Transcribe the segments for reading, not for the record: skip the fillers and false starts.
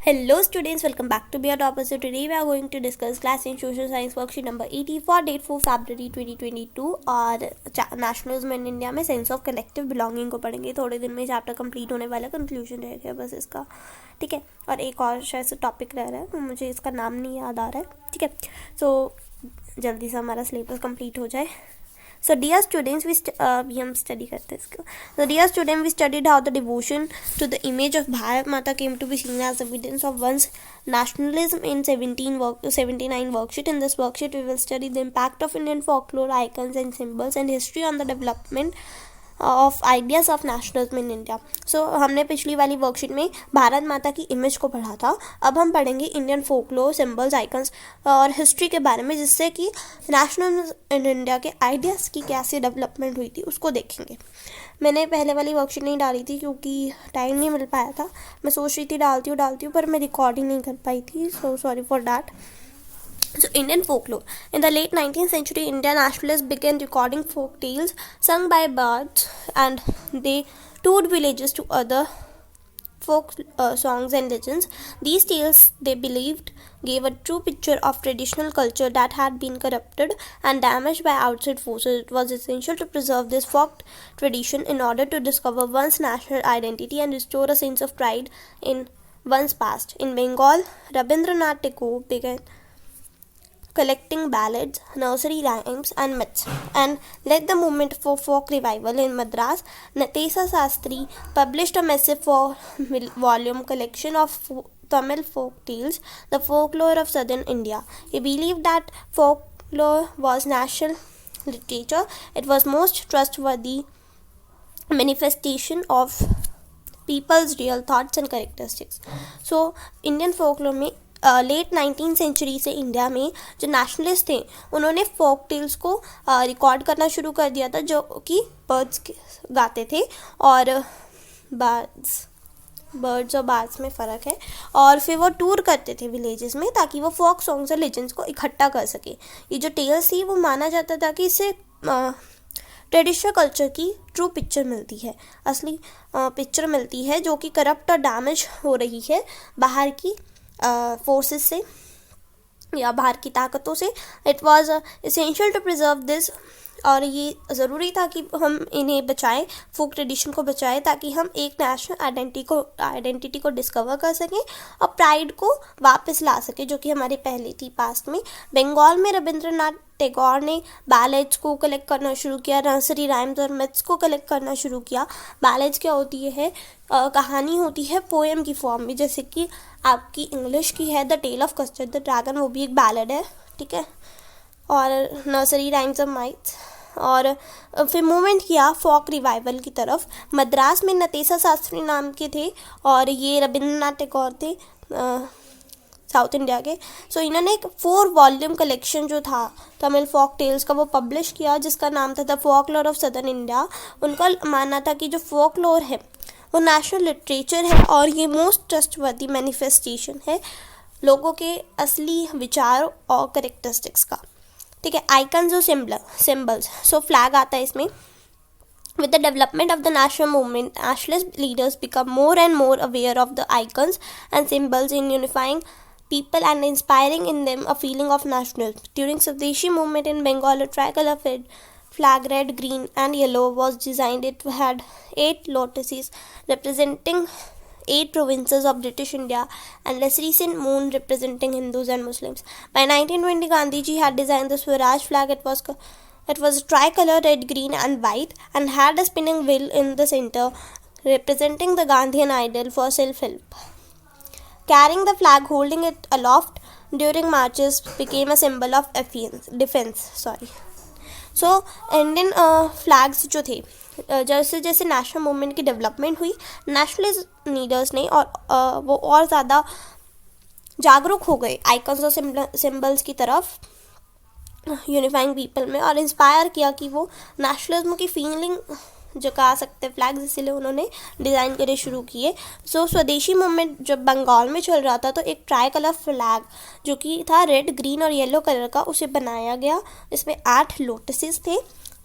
Hello students, welcome back to Beyond Opposite. Today we are going to discuss class in social science worksheet number 80 for date 4 February 2022 और nationalism in India में sense of collective belonging को पढ़ेंगे. थोड़े दिन में chapter complete होने वाला, conclusion रहेगा बस इसका. ठीक है, और एक और शायद से टॉपिक रह रहा है, मुझे इसका नाम नहीं याद आ रहा है. ठीक है, सो जल्दी से हमारा सिलेबस कंप्लीट हो जाए. So dear students, we हम स्टडी करते हैं इसको. So dear student, we studied how the devotion to the image of Bharat Mata came to be seen as evidence of one's nationalism in 79 worksheet. In this worksheet, we will study the impact of Indian folklore, icons and symbols and history on the development of ideas of nationalism in India. So हमने पिछली वाली worksheet में भारत माता की image को पढ़ा था. अब हम पढ़ेंगे इंडियन फोकलोर, सिम्बल्स, आइकन्स और हिस्ट्री के बारे में, जिससे कि नेशनलिज्म इन इंडिया के आइडियाज़ की कैसे डेवलपमेंट हुई थी उसको देखेंगे. मैंने पहले वाली वर्कशीट नहीं डाली थी क्योंकि टाइम नहीं मिल पाया था. मैं सोच रही थी डालती हूँ पर मैं रिकॉर्डिंग नहीं कर पाई थी, so sorry for that. So Indian folklore. In the late 19th century, Indian nationalists began recording folk tales sung by bards, and they toured villages to other folk songs and legends. These tales, they believed, gave a true picture of traditional culture that had been corrupted and damaged by outside forces. It was essential to preserve this folk tradition in order to discover one's national identity and restore a sense of pride in one's past. In Bengal, Rabindranath Tagore began collecting ballads, nursery rhymes and myths, and led the movement for folk revival. In Madras, Natesa Sastry published a massive volume collection of Tamil folk tales, the folklore of southern India. He believed that folklore was national literature. It was most trustworthy manifestation of people's real thoughts and characteristics. So, Indian folklore में late 19 century से India में जो nationalist थे उन्होंने folk tales को record करना शुरू कर दिया था, जो कि बर्ड्स गाते थे और बर्ड्स और बार्ड्स में फ़र्क है. और फिर वो टूर करते थे विलेजेस में ताकि वो फोक सॉन्ग्स और लेजेंड्स को इकट्ठा कर सके. ये जो टेल्स थी वो माना जाता था कि इससे ट्रेडिशनल कल्चर की ट्रू पिक्चर मिलती है, असली पिक्चर मिलती है जो कि करप्ट और डैमेज हो रही है बाहर की फोर्सेस से या बाहर की ताकतों से. It was essential to preserve this, और ये ज़रूरी था कि हम इन्हें बचाएं, फोक ट्रेडिशन को बचाएं, ताकि हम एक नेशनल आइडेंटिटी को डिस्कवर कर सकें और प्राइड को वापस ला सकें जो कि हमारे पहले थी पास्ट में. बंगाल में रविंद्रनाथ टैगोर ने बैलेड्स को कलेक्ट करना शुरू किया, नर्सरी राइम्स और मिथ्स को कलेक्ट करना शुरू किया. बैलेड्स क्या होती है? कहानी होती है पोएम की फॉर्म में, जैसे कि आपकी इंग्लिश की है the tale of custard the dragon, वो भी एक बैलेड है. ठीक है, और नर्सरी राइम्स और माइथ्स. और फिर मूवमेंट किया फोक रिवाइवल की तरफ. मद्रास में नतेसा शास्त्री नाम के थे और ये रविंद्रनाथ टैगोर थे साउथ इंडिया के. सो इन्होंने एक 4 वॉल्यूम कलेक्शन जो था तमिल फोक टेल्स का वो पब्लिश किया, जिसका नाम था the folklore of southern India. उनका मानना था कि जो फोकलोर है वो नेशनल लिटरेचर है और ये मोस्ट ट्रस्टवर्दी मैनिफेस्टेशन है लोगों के असली विचार और करेक्टरिस्टिक्स का. ठीक है, आइकन्स और सिम्बल्स. सो फ्लैग आता है इसमें. With the development of the national movement, nationalist leaders become more and more aware of the icons and symbols in unifying people and inspiring in them a feeling of nationalism. During Swadeshi movement in Bengal, a tricolor flag, red, green and yellow, was designed. It had 8 lotuses representing 8 provinces of British India and less recent moon representing Hindus and Muslims. By 1920, Gandhiji had designed the Swaraj flag. It was tricolor, red, green and white, and had a spinning wheel in the center representing the Gandhian ideal for self-help. Carrying the flag, holding it aloft during marches became a symbol of defense. So Indian flags जो थे, जैसे जैसे national movement की development हुई, nationalist leaders ने और वो और ज़्यादा जागरूक हो गए आइकन्स और सिम्बल्स की तरफ, यूनिफाइंग पीपल में, और इंस्पायर किया कि वो नेशनलिज्म की फीलिंग जगा सकते फ्लैग्स, इसीलिए उन्होंने डिज़ाइन करे शुरू किए. सो स्वदेशी मूवमेंट जब बंगाल में चल रहा था तो एक ट्राई कलर फ्लैग जो कि था रेड, ग्रीन और येलो कलर का, उसे बनाया गया. इसमें 8 लोटसेस थे,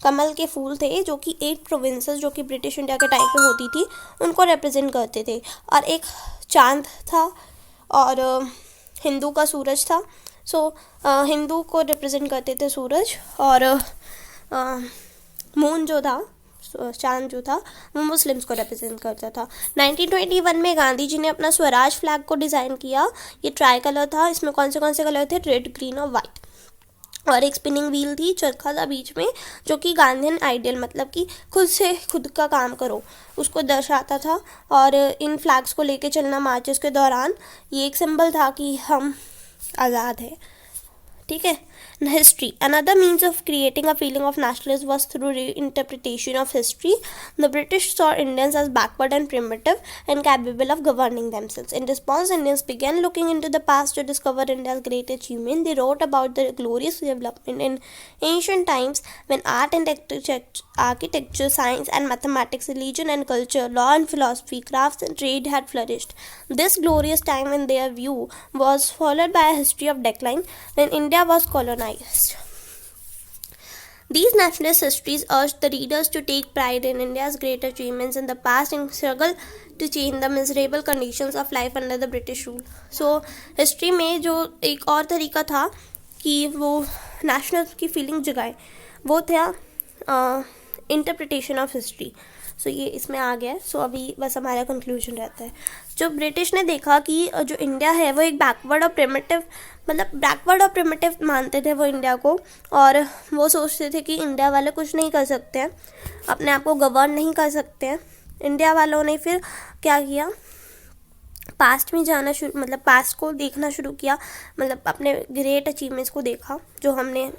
कमल के फूल थे, जो कि 8 प्रोविंसेस जो कि ब्रिटिश इंडिया के टाइम पे होती थी उनको रिप्रेजेंट करते थे, और एक चांद था और हिंदू का सूरज था। सो हिंदू को रिप्रेजेंट करते थे सूरज, और मून जो था, चांद जो था, वो मुस्लिम्स को रिप्रेजेंट करता था। 1921 में गांधी जी ने अपना स्वराज फ्लैग को डिज़ाइन किया। ये ट्राई कलर था, इसमें कौन से कलर थे, रेड, ग्रीन और वाइट, और एक स्पिनिंग व्हील थी, चरखा था बीच में, जो कि गांधीयन आइडियल मतलब कि खुद से खुद का काम करो उसको दर्शाता था। और इन फ्लैग्स को लेके चलना मार्चेस के दौरान, ये एक सिंबल था कि हम आज़ाद हैं। ठीक है। History, another means of creating a feeling of nationalism was through reinterpretation of history. The British saw Indians as backward and primitive and capable of governing themselves. In response, Indians began looking into the past to discover India's great achievement. They wrote about the glorious development in ancient times when art and architecture, science and mathematics, religion and culture, law and philosophy, crafts and trade had flourished. This glorious time, in their view, was followed by a history of decline when India was colonized. These nationalist histories urged the readers to take pride in India's great achievements in the past and struggle to change the miserable conditions of life under the British rule. So, history में जो एक और तरीका था कि वो national की feeling जगाए, वो था इंटरप्रिटेशन ऑफ हिस्ट्री। सो ये इसमें आ गया है। सो अभी बस हमारा कंक्लूजन रहता है, जो ब्रिटिश ने देखा कि जो इंडिया है वो एक बैकवर्ड और प्रिमिटिव मानते थे वो इंडिया को, और वो सोचते थे कि इंडिया वाले कुछ नहीं कर सकते हैं, अपने आप को गवर्न नहीं कर सकते हैं। इंडिया वालों ने फिर क्या किया, पास्ट में जाना शुरू, पास्ट को देखना शुरू किया, अपने ग्रेट अचीवमेंट्स को देखा, जो हमने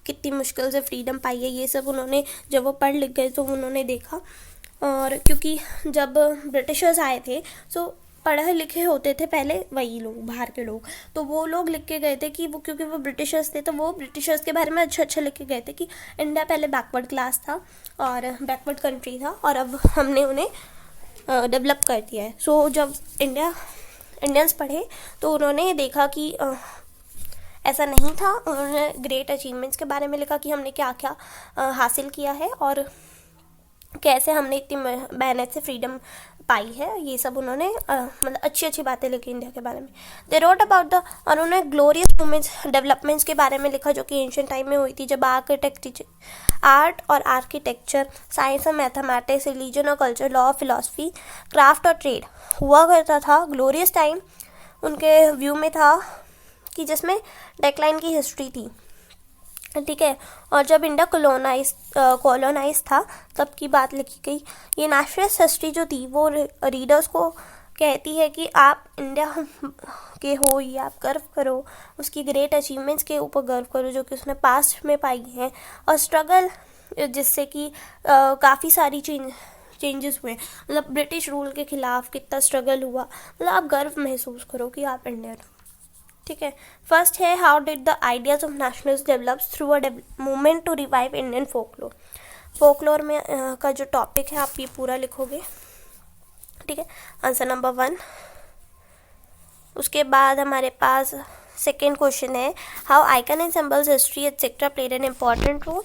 कितनी मुश्किल से फ्रीडम पाई है, ये सब उन्होंने, जब वो पढ़ लिख गए तो उन्होंने देखा। और क्योंकि जब ब्रिटिशर्स आए थे, सो पढ़े लिखे होते थे पहले वही लोग, बाहर के लोग, तो वो लोग लिख के गए थे कि वो, क्योंकि वो ब्रिटिशर्स थे, तो वो ब्रिटिशर्स के बारे में अच्छा लिख के गए थे कि इंडिया पहले बैकवर्ड क्लास था और बैकवर्ड कंट्री था, और अब हमने उन्हें डेवलप कर दिया है। सो जब इंडियंस पढ़े तो उन्होंने देखा कि ऐसा नहीं था। उन्होंने ग्रेट अचीवमेंट्स के बारे में लिखा कि हमने क्या क्या हासिल किया है और कैसे हमने इतनी मेहनत से फ्रीडम पाई है, ये सब उन्होंने अच्छी बातें लिखी इंडिया के बारे में। दे रोट अबाउट द, और उन्होंने ग्लोरियस मूवमेंट्स, डेवलपमेंट्स के बारे में लिखा जो कि एंशिएंट टाइम में हुई थी, जब आर्ट और आर्किटेक्चर, साइंस और मैथमेटिक्स, रिलीजन और कल्चर, लॉ, फिलॉसफी, क्राफ्ट और ट्रेड हुआ करता था। ग्लोरियस टाइम उनके व्यू में था कि जिसमें डेक्लाइन की हिस्ट्री थी, ठीक है। और जब इंडिया कॉलोनाइज था तब की बात लिखी गई। ये नेशनलिस्ट हिस्ट्री जो थी वो रीडर्स को कहती है कि आप इंडिया के हो, ये आप गर्व करो, उसकी ग्रेट अचीवमेंट्स के ऊपर गर्व करो जो कि उसने पास्ट में पाई हैं, और स्ट्रगल जिससे कि काफ़ी सारी चेंजेस हुए, ब्रिटिश रूल के खिलाफ कितना स्ट्रगल हुआ, आप गर्व महसूस करो कि आप इंडियन हो, ठीक है। फर्स्ट है, how did the ideas of nationalism develop through a movement to revive Indian folklore. Folklore में का जो टॉपिक है आप ये पूरा लिखोगे, ठीक है, आंसर नंबर 1। उसके बाद हमारे पास सेकेंड क्वेश्चन है, how icon and symbols, history etcetera played an important role.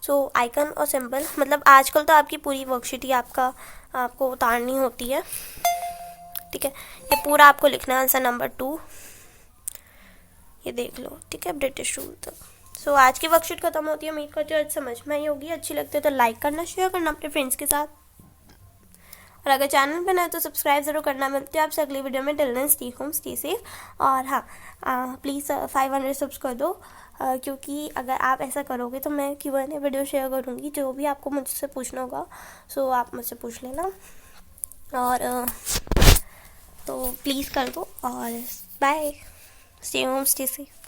So icon और सिंबल, आजकल तो आपकी पूरी वर्कशीट ही आपको उतारनी होती है, ठीक है, ये पूरा आपको लिखना है, आंसर नंबर 2 ये देख लो, ठीक है, ब्रिटिश रूल तक। सो आज की वर्कशीट खत्म होती है, उम्मीद करती हूँ आज समझ में आई होगी। अच्छी लगती है तो लाइक करना, शेयर करना अपने फ्रेंड्स के साथ, और अगर चैनल पे नए तो सब्सक्राइब जरूर करना। मिलते हैं आपसे अगली वीडियो में। Till then stay home, stay safe, और हाँ प्लीज़ 500 सब्स कर दो, क्योंकि अगर आप ऐसा करोगे तो मैं Q&A वीडियो शेयर करूँगी, जो भी आपको मुझसे पूछना होगा सो आप मुझसे पूछ लेना, और तो प्लीज़ कर दो, और bye, stay home, stay safe.